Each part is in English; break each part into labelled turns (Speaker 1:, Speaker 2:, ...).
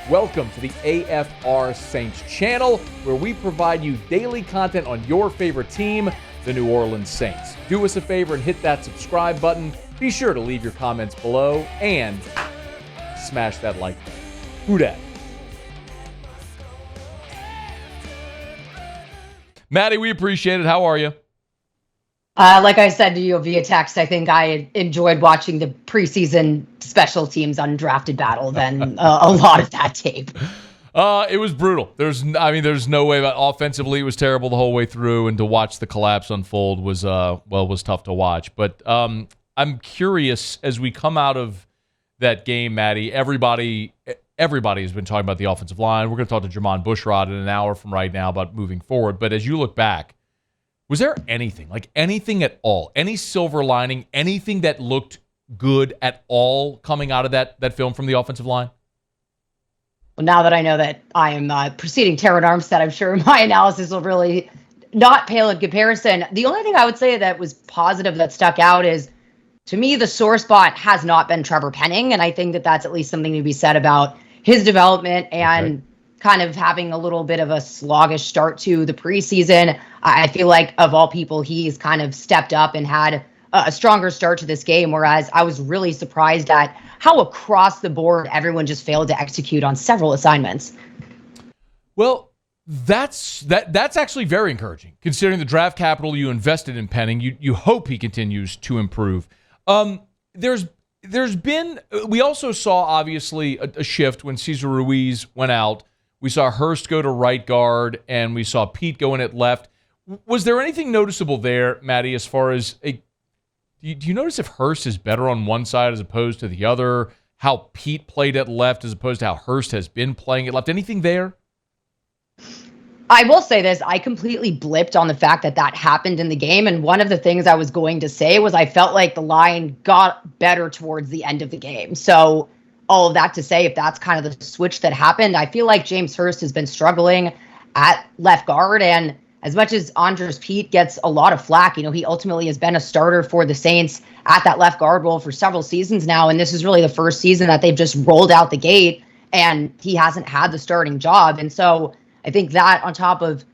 Speaker 1: Welcome to the AFR Saints channel, where we provide you daily content on your favorite team, the New Orleans Saints. Do us a favor and hit that subscribe button. Be sure to leave your comments below and smash that like button. Hudak. Maddy, we appreciate it. How are you?
Speaker 2: Like I said to you via text, I think I enjoyed watching the preseason special teams undrafted battle than a lot of that tape.
Speaker 1: It was brutal. There's no way about offensively. It was terrible the whole way through, and to watch the collapse unfold was tough to watch. But I'm curious, as we come out of that game, Maddy, everybody has been talking about the offensive line. We're going to talk to Jermon Bushrod in an hour from right now about moving forward. But as you look back, was there anything at all, any silver lining, anything that looked good at all coming out of that film from the offensive line?
Speaker 2: Well, now that I know that I am preceding Terran Armstead, I'm sure my analysis will really not pale in comparison. The only thing I would say that was positive that stuck out is, to me, the sore spot has not been Trevor Penning, and I think that that's at least something to be said about his development and kind of having a little bit of a sluggish start to the preseason. I feel like, of all people, he's kind of stepped up and had a stronger start to this game, whereas I was really surprised at how across the board everyone just failed to execute on several assignments. Well,
Speaker 1: that's actually very encouraging, considering the draft capital you invested in Penning. You hope he continues to improve. We also saw, obviously, a shift when Cesar Ruiz went out. We saw Hurst go to right guard, and we saw Pete go in at left. Was there anything noticeable there, Maddy, as far as do you notice if Hurst is better on one side as opposed to the other? How Pete played at left as opposed to how Hurst has been playing at left? Anything there?
Speaker 2: I will say this. I completely blipped on the fact that happened in the game. And one of the things I was going to say was I felt like the line got better towards the end of the game. So all of that to say, if that's kind of the switch that happened, I feel like James Hurst has been struggling at left guard. And as much as Andres Pete gets a lot of flack, he ultimately has been a starter for the Saints at that left guard role for several seasons now. And this is really the first season that they've just rolled out the gate and he hasn't had the starting job. And so I think that, on top of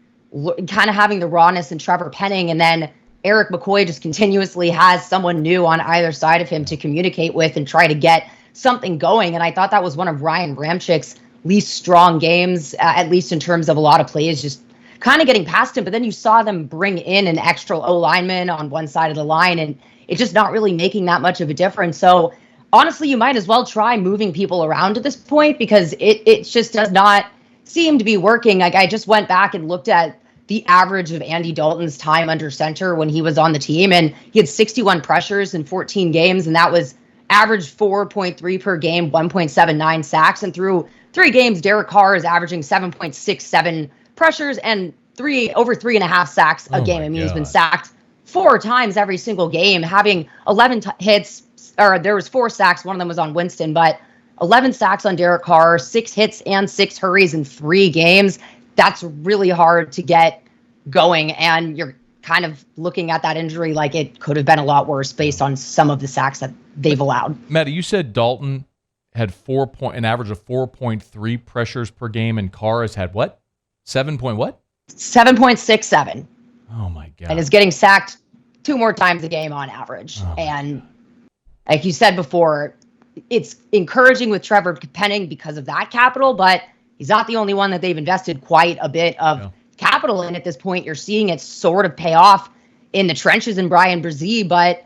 Speaker 2: kind of having the rawness in Trevor Penning, and then Eric McCoy just continuously has someone new on either side of him to communicate with and try to get something going. And I thought that was one of Ryan Ramchik's least strong games, at least in terms of a lot of plays, just kind of getting past him. But then you saw them bring in an extra O lineman on one side of the line, and it's just not really making that much of a difference. So honestly, you might as well try moving people around at this point, because it just does not seem to be working. Like, I just went back and looked at the average of Andy Dalton's time under center when he was on the team, and he had 61 pressures in 14 games, and that was average 4.3 per game, 1.79 sacks. And through 3 games, Derek Carr is averaging 7.67 pressures and over 3.5 sacks a game. I mean, he's been sacked 4 times every single game, having 11 hits, or there was 4 sacks. One of them was on Winston, but 11 sacks on Derek Carr, 6 hits and 6 hurries in 3 games. That's really hard to get going. And you're kind of looking at that injury like it could have been a lot worse based on some of the sacks that they've allowed.
Speaker 1: Maddy, you said Dalton had an average of 4.3 pressures per game, and Carr has had what?
Speaker 2: 7.67.
Speaker 1: Oh my God.
Speaker 2: And is getting sacked 2 more times a game on average. And like you said before, it's encouraging with Trevor Penning because of that capital, but he's not the only one that they've invested quite a bit of capital in at this point. You're seeing it sort of pay off in the trenches in Bryan Bresee, but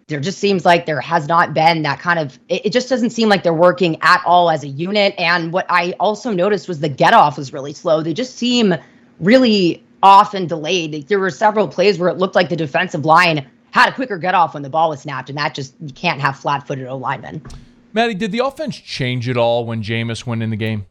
Speaker 2: there just seems like there has not been that kind of, it just doesn't seem like they're working at all as a unit. And what I also noticed was the get off was really slow. They just seem really off and delayed. There were several plays where it looked like the defensive line had a quicker get off when the ball was snapped, and that just, you can't have flat-footed O-linemen.
Speaker 1: Maddy, did the offense change at all when Jameis went in the game?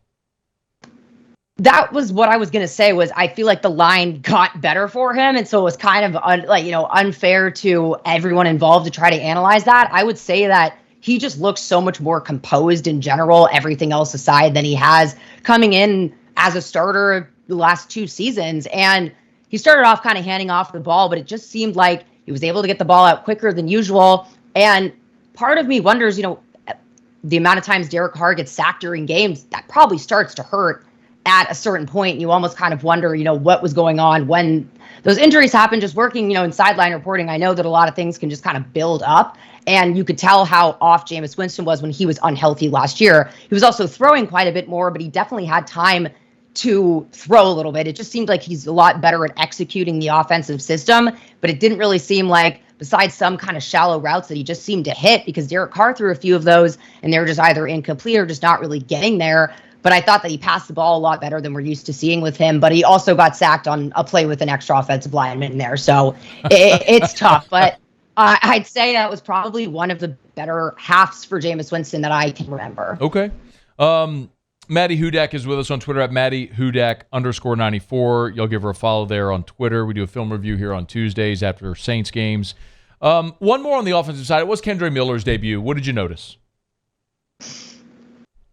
Speaker 2: That was what I was going to say. Was I feel like the line got better for him, and so it was kind of unfair to everyone involved to try to analyze that. I would say that he just looks so much more composed in general, everything else aside, than he has coming in as a starter the last 2 seasons. And he started off kind of handing off the ball, but it just seemed like he was able to get the ball out quicker than usual. And part of me wonders, the amount of times Derek Carr gets sacked during games, that probably starts to hurt at a certain point. You almost kind of wonder, what was going on when those injuries happen. Just working, in sideline reporting, I know that a lot of things can just kind of build up. And you could tell how off Jameis Winston was when he was unhealthy last year. He was also throwing quite a bit more, but he definitely had time to throw a little bit. It just seemed like he's a lot better at executing the offensive system, but it didn't really seem like, besides some kind of shallow routes that he just seemed to hit, because Derek Carr threw a few of those and they were just either incomplete or just not really getting there. But I thought that he passed the ball a lot better than we're used to seeing with him. But he also got sacked on a play with an extra offensive lineman in there. So it's tough. But I'd say that was probably one of the better halves for Jameis Winston that I can remember.
Speaker 1: Okay. Maddy Hudak is with us on Twitter at Maddy Hudak _94. You'll give her a follow there on Twitter. We do a film review here on Tuesdays after Saints games. One more on the offensive side. It was Kendre Miller's debut. What did you notice?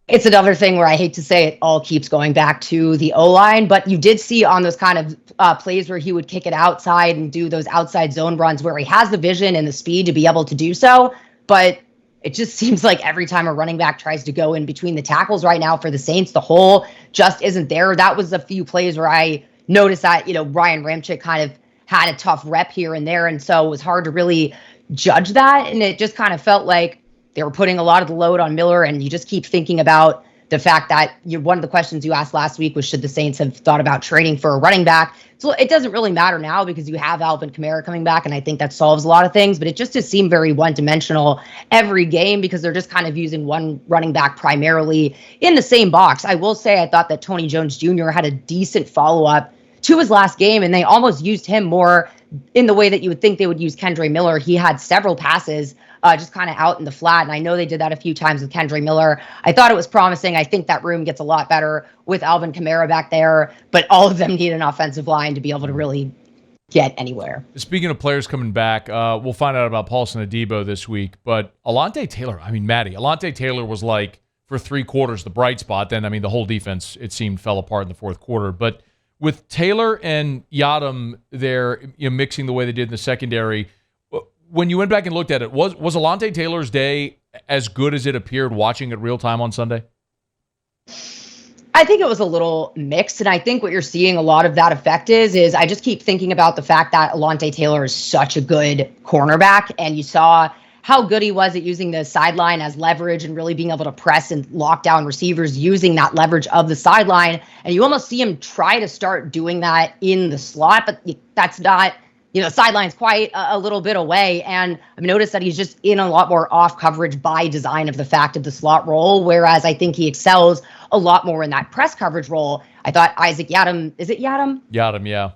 Speaker 2: It's another thing where I hate to say it all keeps going back to the O-line, but you did see on those kind of plays where he would kick it outside and do those outside zone runs where he has the vision and the speed to be able to do so. But it just seems like every time a running back tries to go in between the tackles right now for the Saints, the hole just isn't there. That was a few plays where I noticed that, Ryan Ramczyk kind of had a tough rep here and there. And so it was hard to really judge that. And it just kind of felt like they were putting a lot of the load on Miller, and you just keep thinking about the fact that one of the questions you asked last week was, should the Saints have thought about trading for a running back? So it doesn't really matter now because you have Alvin Kamara coming back, and I think that solves a lot of things, but it just seemed very one-dimensional every game because they're just kind of using one running back primarily in the same box. I will say I thought that Tony Jones Jr. had a decent follow-up to his last game, and they almost used him more in the way that you would think they would use Kendre Miller. He had several passes just kind of out in the flat. And I know they did that a few times with Kendre Miller. I thought it was promising. I think that room gets a lot better with Alvin Kamara back there, but all of them need an offensive line to be able to really get anywhere.
Speaker 1: Speaking of players coming back, we'll find out about Paulson Adebo this week, but Alontae Taylor, Maddy, Alontae Taylor was like, for 3 quarters, the bright spot. Then, the whole defense, it seemed, fell apart in the fourth quarter. But with Taylor and Yadam there, mixing the way they did in the secondary, when you went back and looked at it, was Alontae Taylor's day as good as it appeared watching it real time on Sunday?
Speaker 2: I think it was a little mixed, and I think what you're seeing a lot of that effect is I just keep thinking about the fact that Alontae Taylor is such a good cornerback, and you saw how good he was at using the sideline as leverage and really being able to press and lock down receivers using that leverage of the sideline. And you almost see him try to start doing that in the slot, but that's not, sideline's quite a little bit away. And I've noticed that he's just in a lot more off coverage by design of the fact of the slot role, whereas I think he excels a lot more in that press coverage role. I thought Isaac Yadam, is it Yadam?
Speaker 1: Yadam, yeah.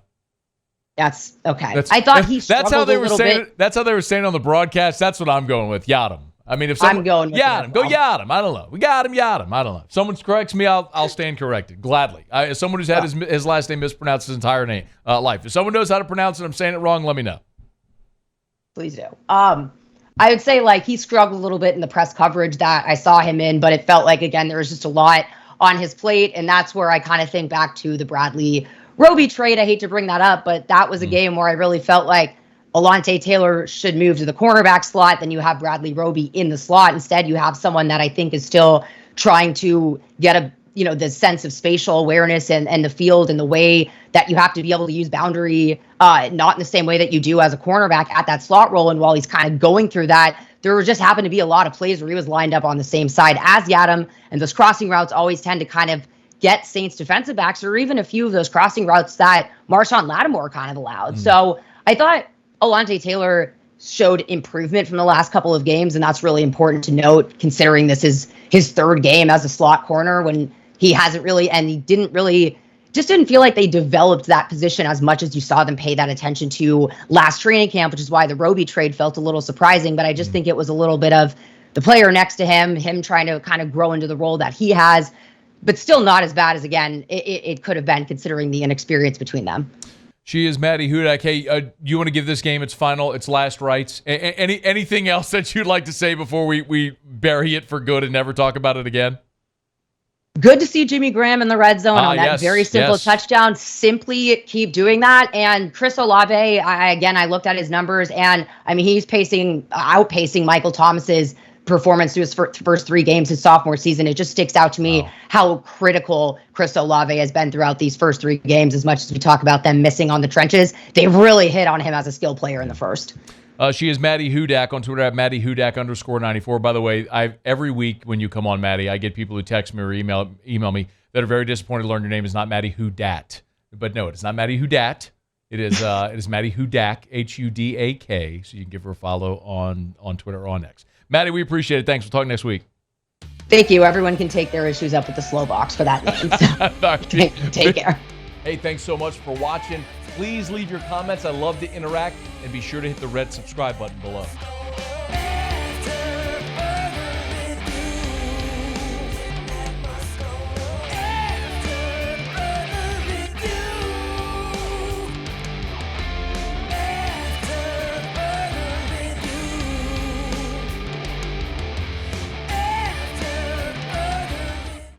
Speaker 2: That's okay. I thought he struggled
Speaker 1: that's how they
Speaker 2: a
Speaker 1: were
Speaker 2: little
Speaker 1: saying.
Speaker 2: bit.
Speaker 1: That's how they were saying on the broadcast. That's what I'm going with. Yadam. If someone,
Speaker 2: I'm going with
Speaker 1: Yadam, go Yadam. I don't know. We got him, Yadam. I don't know. If someone corrects me, I'll stand corrected gladly. As someone who's had his last name mispronounced his entire life. If someone knows how to pronounce it, I'm saying it wrong, let me know.
Speaker 2: Please do. I would say he struggled a little bit in the press coverage that I saw him in, but it felt like, again, there was just a lot on his plate, and that's where I kind of think back to the Bradley Roby trade. I hate to bring that up, but that was a game where I really felt like Alontae Taylor should move to the cornerback slot. Then you have Bradley Roby in the slot. Instead, you have someone that I think is still trying to get the sense of spatial awareness and the field and the way that you have to be able to use boundary, not in the same way that you do as a cornerback at that slot role. And while he's kind of going through that, there just happened to be a lot of plays where he was lined up on the same side as Yadam. And those crossing routes always tend to kind of get Saints defensive backs, or even a few of those crossing routes that Marshawn Lattimore kind of allowed. So I thought Alontae Taylor showed improvement from the last couple of games, and that's really important to note, considering this is his 3rd game as a slot corner when he hasn't really, and he didn't feel like they developed that position as much as you saw them pay that attention to last training camp, which is why the Roby trade felt a little surprising. But I just think it was a little bit of the player next to him trying to kind of grow into the role that he has, but still not as bad as, again, it could have been considering the inexperience between them.
Speaker 1: She is Maddy Hudak. Hey, you want to give this game its last rites? Anything else that you'd like to say before we bury it for good and never talk about it again?
Speaker 2: Good to see Jimmy Graham in the red zone on that very simple touchdown. Simply keep doing that. And Chris Olave, I looked at his numbers, and he's outpacing Michael Thomas's performance through his first 3 games his sophomore season. It just sticks out to me how critical Chris Olave has been throughout these first 3 games. As much as we talk about them missing on the trenches, they really hit on him as a skill player in the first.
Speaker 1: She is Maddy Hudak on Twitter at Maddy Hudak _94. By the way, every week when you come on, Maddy, I get people who text me or email me that are very disappointed to learn your name is not Maddy Hudat. But no, it's not Maddy Hudat. It is Maddy Hudak, Hudak. So you can give her a follow on Twitter or on X. Maddy, we appreciate it. Thanks. We'll talk next week.
Speaker 2: Thank you. Everyone can take their issues up with the slow box for that name. So take care.
Speaker 1: Hey, thanks so much for watching. Please leave your comments. I love to interact. And be sure to hit the red subscribe button below.